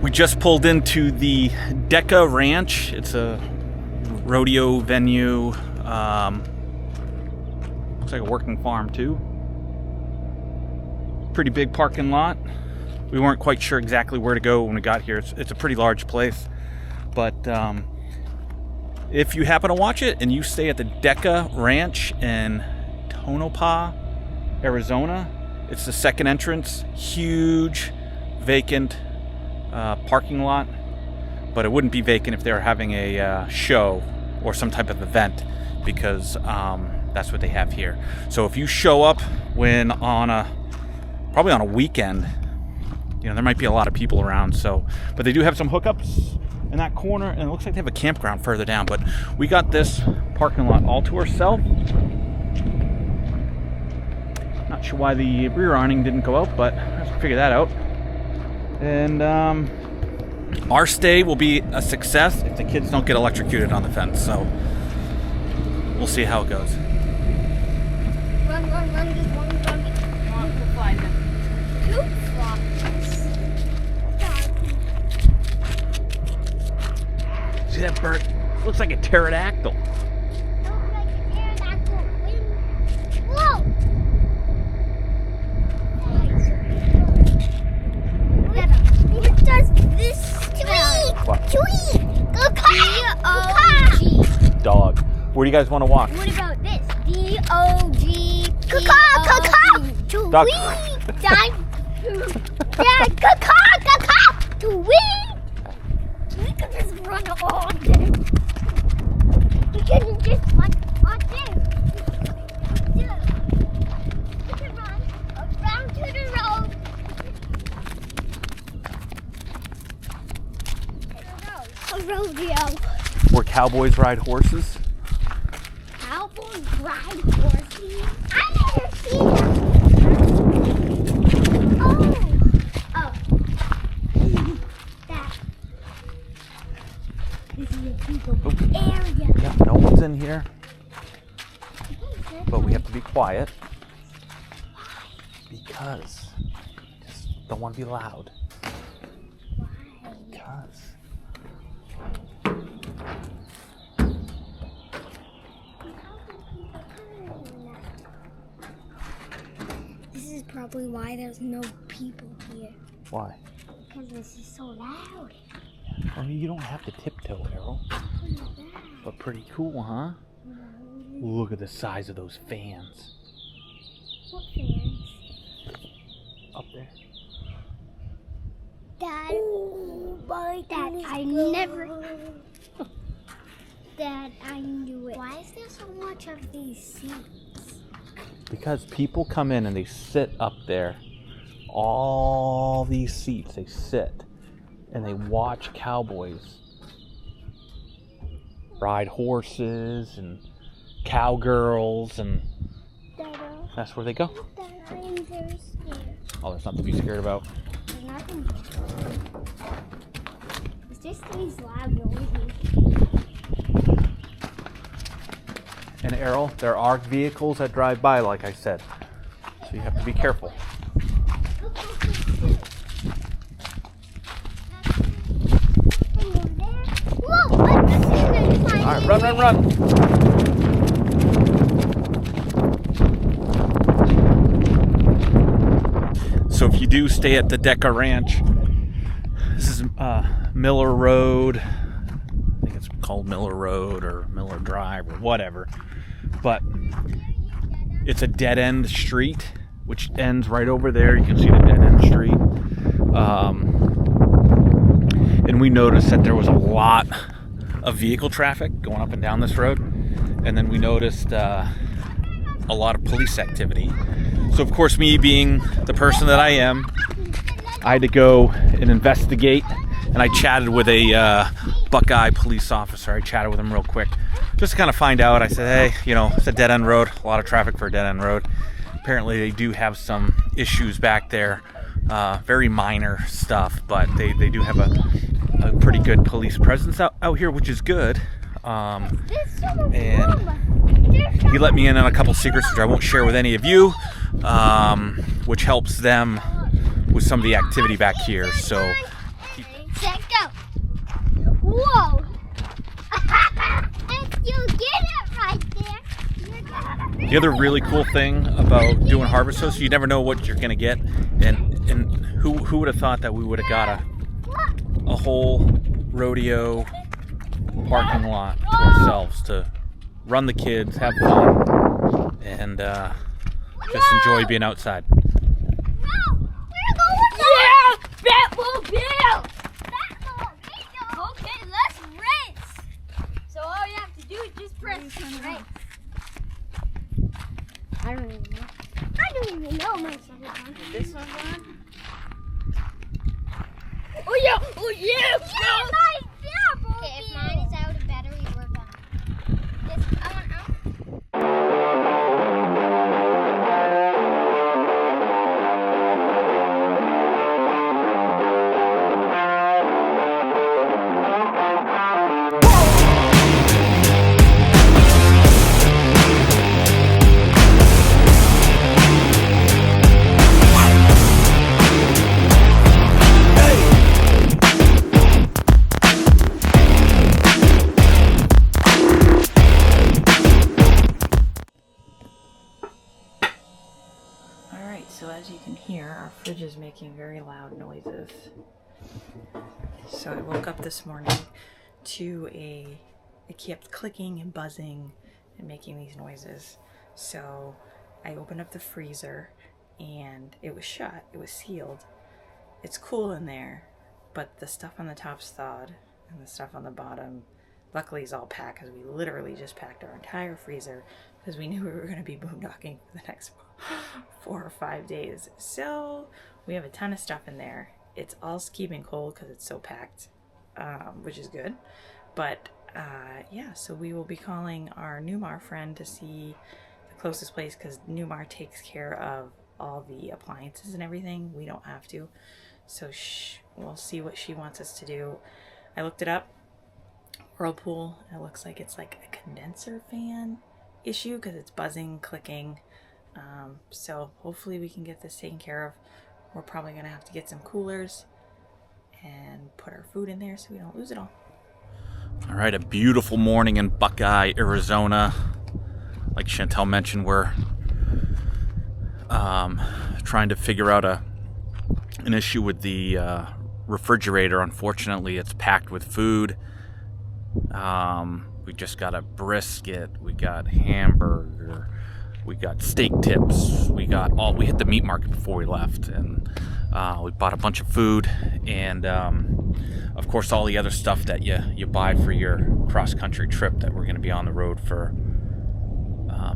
We just pulled into the Deca Ranch. It's a rodeo venue. Looks like a working farm too. Pretty big parking lot. We weren't quite sure exactly where to go when we got here. It's a pretty large place. But if you happen to watch it and you stay at the Deca Ranch in Tonopah, Arizona, it's the second entrance. Huge, vacant parking lot. But it wouldn't be vacant if they were having a show or some type of event, because that's what they have here. So if you show up when probably on a weekend, you know, there might be a lot of people around. So, but they do have some hookups in that corner, and it looks like they have a campground further down. But we got this parking lot all to ourselves. Not sure why the rear awning didn't go out, but let's figure that out. And our stay will be a success if the kids don't get electrocuted on the fence. So we'll see how it goes. Run, just run. Mom will fly them. Who flies? See that bird? Looks like a pterodactyl. Whoa! It does this tweet. D-O-G. Dog. Where do you guys want to walk? What about this? D-O-G. Dog. Dad, tweet. We could just run all day. We could just run all day. We could run around to the road. A rodeo. Where cowboys ride horses. Cowboys ride horses? I never seen that. Oh. That. This is a people area. Yeah, no one's in here, but we have to be quiet because just don't want to be loud. Because this is probably why there's no people here. why? Because this is so loud. I mean, you don't have to tiptoe, Errol. But pretty cool, huh? Look at the size of those fans. What fans? Up there. Dad, Dad, I never. Dad, I knew it. Why is there so much of these seats? Because people come in and they sit up there. All these seats, they sit and they watch cowboys ride horses and cowgirls, and that's where they go. Dad, I am very scared. Oh, there's nothing to be scared about. There's nothing. It's just these loud noises. And Errol, there are vehicles that drive by, like I said, so you have to be careful. All right, run. So if you do stay at the Deca Ranch, this is Miller Road. I think it's called Miller Road or Miller Drive or whatever. But it's a dead-end street, which ends right over there. You can see the dead-end street. And we noticed that there was a lot of vehicle traffic going up and down this road. And then we noticed a lot of police activity. So of course, me being the person that I am, I had to go and investigate. And I chatted with a Buckeye police officer. I chatted with him real quick, just to kind of find out. I said, hey, you know, it's a dead-end road, a lot of traffic for a dead-end road. Apparently they do have some issues back there, very minor stuff, but they do have a pretty good police presence out here, which is good. And he let me in on a couple secrets, which I won't share with any of you, which helps them with some of the activity back here. So set, go. Whoa. If you get it right there, you're gonna... The other really cool thing about doing harvest tours, you never know what you're gonna get, and who would have thought that we would have got a whole rodeo parking lot to ourselves to run the kids, have fun, and just enjoy being outside. No, we're going Yeah! Batmobile! Batmobile. Okay, let's race! So all you have to do is just press race. I don't even know my second one. This one's on? Oh yeah! Oh yeah! Yeah, my Batmobile. Okay, if mine is out of battery, we're done. This, I want out. So as you can hear, our fridge is making very loud noises. So I woke up this morning to it kept clicking and buzzing and making these noises. So I opened up the freezer and it was shut, it was sealed. It's cool in there, but the stuff on the top's thawed and the stuff on the bottom luckily is all packed, because we literally just packed our entire freezer because we knew we were going to be boondocking for the next 4 or 5 days. So we have a ton of stuff in there. It's all keeping cold because it's so packed, which is good. But yeah, so we will be calling our Newmar friend to see the closest place, because Newmar takes care of all the appliances and everything. We don't have to. So we'll see what she wants us to do. I looked it up. Whirlpool, it looks like it's like a condenser fan issue because it's buzzing, clicking. So hopefully we can get this taken care of. We're probably going to have to get some coolers and put our food in there so we don't lose it all. All right, a beautiful morning in Buckeye, Arizona. Like Chantale mentioned, we're trying to figure out an issue with the refrigerator. Unfortunately, it's packed with food. We just got a brisket, we got hamburger, we got steak tips, we hit the meat market before we left, and we bought a bunch of food, and of course all the other stuff that you buy for your cross-country trip that we're going to be on the road for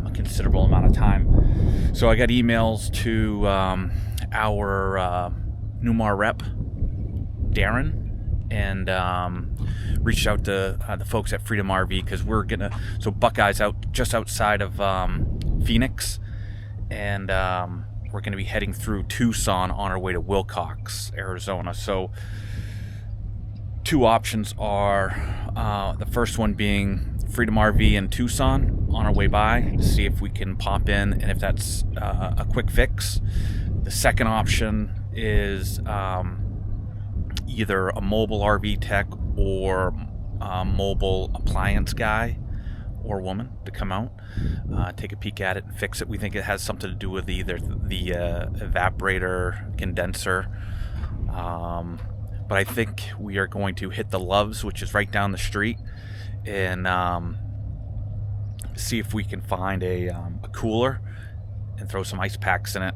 a considerable amount of time. So I got emails to our Newmar rep, Darren, and reached out to the folks at Freedom RV, because so Buckeye's just outside of Phoenix, and we're gonna be heading through Tucson on our way to Willcox, Arizona. So two options are the first one being Freedom RV in Tucson on our way by to see if we can pop in, and if that's a quick fix. The second option is either a mobile RV tech or a mobile appliance guy or woman to come out, take a peek at it and fix it. We think it has something to do with either the evaporator, condenser, but I think we are going to hit the Loves, which is right down the street, and see if we can find a cooler and throw some ice packs in it.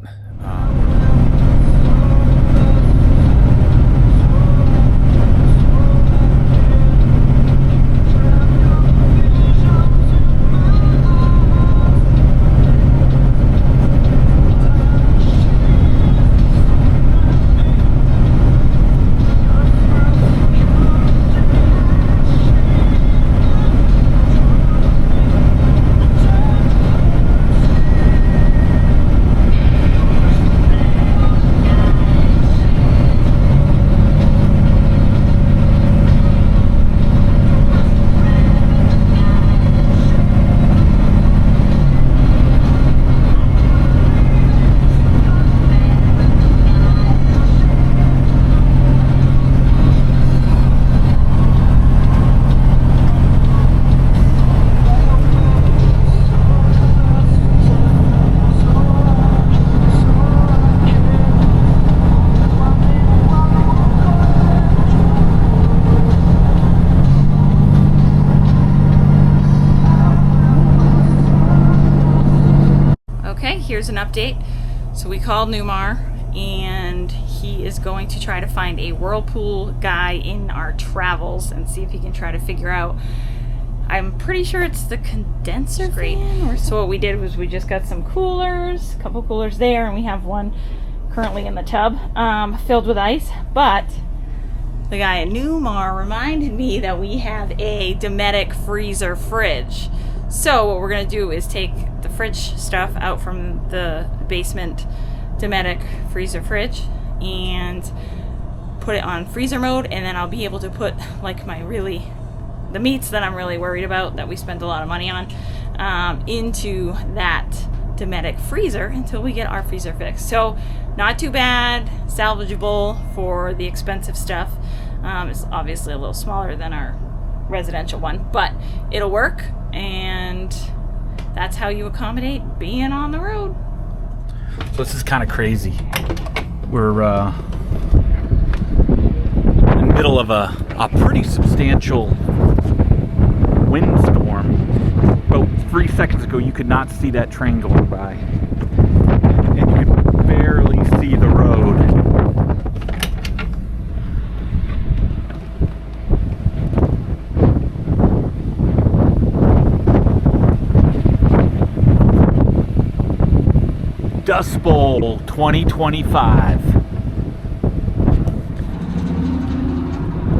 here's an update. So we called Newmar, and he is going to try to find a whirlpool guy in our travels and see if he can try to figure out. I'm pretty sure it's the condenser fan. So what we did was we just got some coolers, a couple coolers there, and we have one currently in the tub filled with ice. But the guy at Newmar reminded me that we have a Dometic freezer fridge. So what we're gonna do is take the fridge stuff out from the basement Dometic freezer fridge and put it on freezer mode, and then I'll be able to put like the meats that I'm really worried about, that we spent a lot of money on, into that Dometic freezer until we get our freezer fixed. So not too bad, salvageable for the expensive stuff. It's obviously a little smaller than our residential one, but it'll work, and that's how you accommodate being on the road. So this is kind of crazy. We're in the middle of a pretty substantial windstorm. About 3 seconds ago, you could not see that train going by, and you could barely see the road. Dustbowl 2025.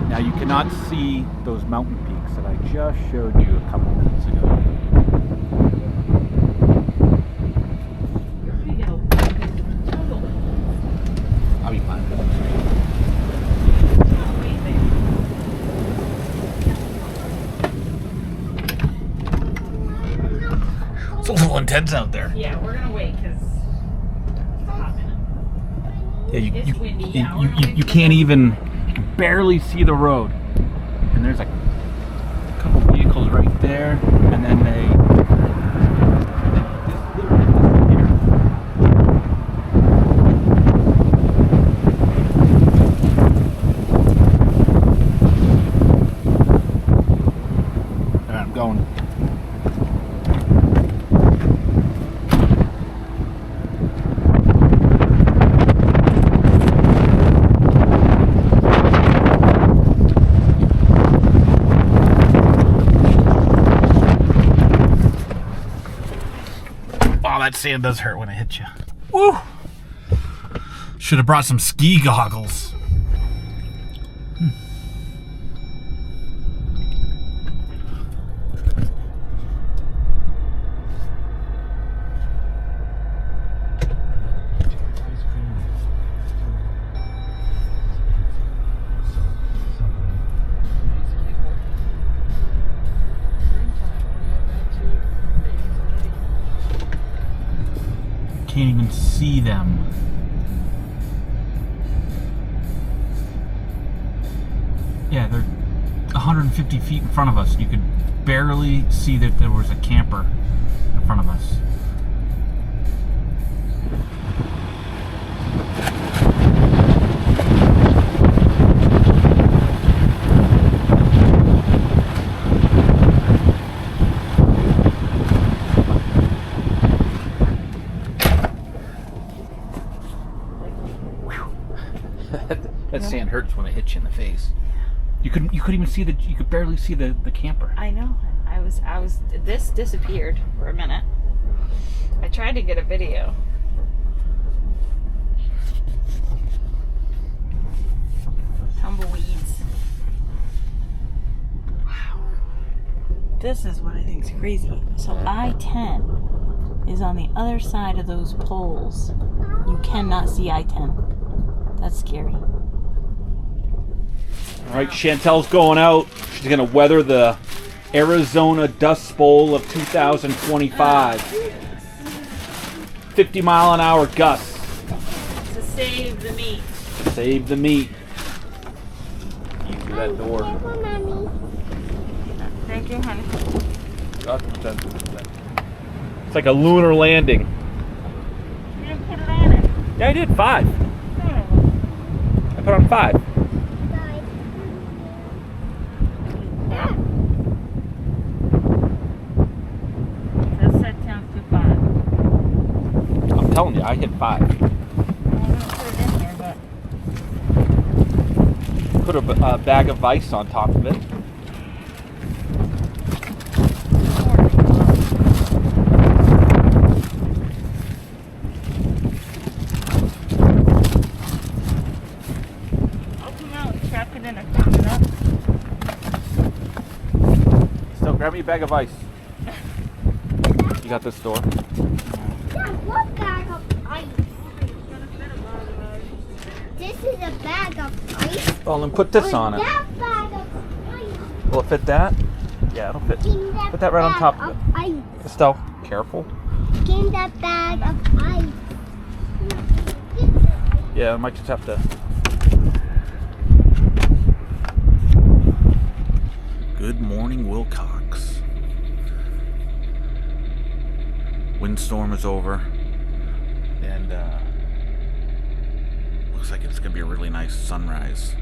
Now you cannot see those mountain peaks that I just showed you a couple minutes ago. I'll be fine. It's a little intense out there. Yeah, we're gonna wait because it's a hot minute. Yeah, It's windy. you can't even barely see the road. And there's a couple vehicles right there, and then they Alright, I'm going. That sand does hurt when it hits you. Woo! Should have brought some ski goggles. Can't even see them. Yeah, they're 150 feet in front of us. You could barely see that there was a camper in front of us. That sand hurts when it hits you in the face. You couldn't even see you could barely see the camper. I know. This disappeared for a minute. I tried to get a video. Tumbleweeds. Wow. This is what I think is crazy. So I-10 is on the other side of those poles. You cannot see I-10. That's scary. All right, Chantel's going out. She's going to weather the Arizona Dust Bowl of 2025. 50-mile-an-hour gusts. To save the meat. Save the meat. You through that door. Careful, Mommy. Thank you, honey. It's like a lunar landing. You didn't put it on it. Yeah, I did 5. I put on 5. telling you, I hit 5. I'm gonna put it in here, but Put a bag of ice on top of it. I'll come out and trap it in and pick it up. So grab me a bag of ice. You got this door? Dad, what bag of ice? This is a bag of ice. Well, then put this on it. That bag of ice. Will it fit that? Yeah, it'll fit. In Put that right on bag top of it. Ice. Estelle, careful. In that bag of ice. Yeah, I might just have to. Good morning, Willcox. Windstorm is over, and looks like it's gonna be a really nice sunrise.